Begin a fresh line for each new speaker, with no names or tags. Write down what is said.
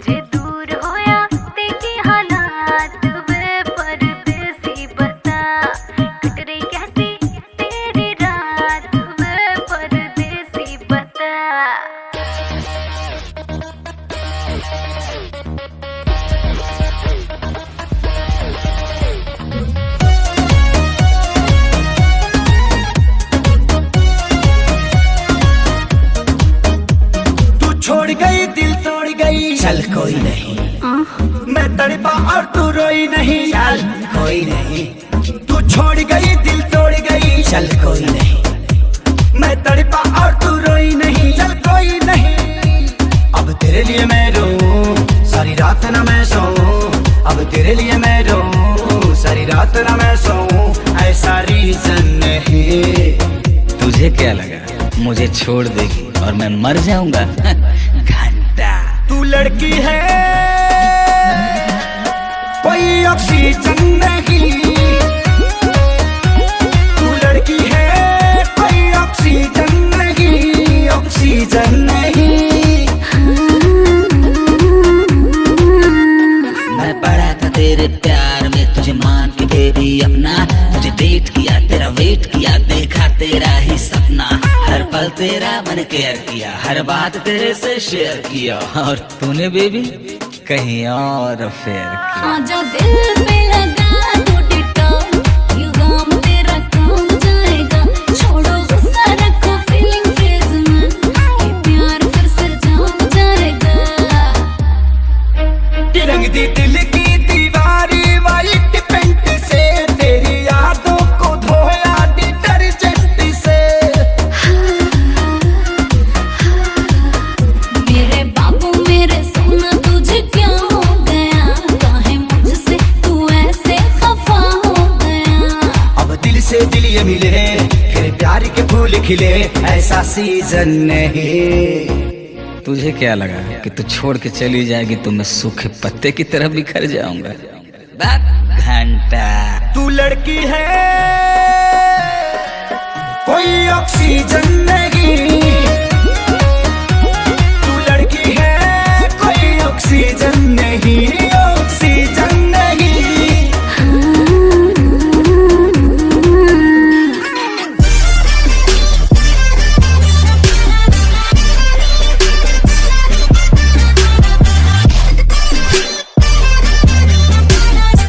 जे दूर होया तेरी हालात वे परदेसी बता, कट रही कैसी तेरी रात वे परदेसी बता।
छोड़ गई दिल तोड़ गई, चल कोई नहीं, मैं तड़पा और तू रोई नहीं, चल कोई नहीं। तू छोड़ गई दिल तोड़ गई, चल कोई नहीं, मैं तड़पा और तू रोई नहीं, चल कोई नहीं। अब तेरे लिए मैं रोऊं सारी रात ना मैं सोऊं, अब तेरे लिए मैं रोऊं सारी रात ना मैं सोऊं, ऐसा रीजन नहीं।
तुझे क्या लगा मुझे छोड़ देगी और मैं मर जाऊंगा? घंटा
तू लड़की है कोई ऑक्सीजन नहीं, तू लड़की है कोई ऑक्सीजन नहीं, ऑक्सीजन नहीं।
मैं पड़ा था तेरे प्यार में, तुझे मान के बेबी अपना, तुझे डेट किया तेरा वेट किया, देखा तेरा ही सपना, हर पल तेरा मैंने केयर किया, हर बात तेरे से शेयर किया, और तूने बेबी कहीं और अफेयर किया।
हाँ जो दिल पे लगा टूटी टॉप, यू गाम तेरा काम जाएगा, छोड़ो गुस्सा रखो फीलिंग फेज में, ये प्यार फिर से जाम जाएगा।
रंग दी दिल की दीवारी वाइट पेंट से, तेरी यादों को धोया डिटर्जेंट से।
मेरे बाबू मेरे सोना तुझे क्या हो गया, काहे मुझसे तू ऐसे खफा हो गया।
अब दिल से दिल ये मिले फिर प्यार के फूल खिले, ऐसा सीजन नहीं।
तुझे क्या लगा कि तू छोड़ के चली जाएगी तो मैं सूखे पत्ते की तरह बिखर जाऊंगा? घंटा
तू लड़की है कोई ऑक्सीजन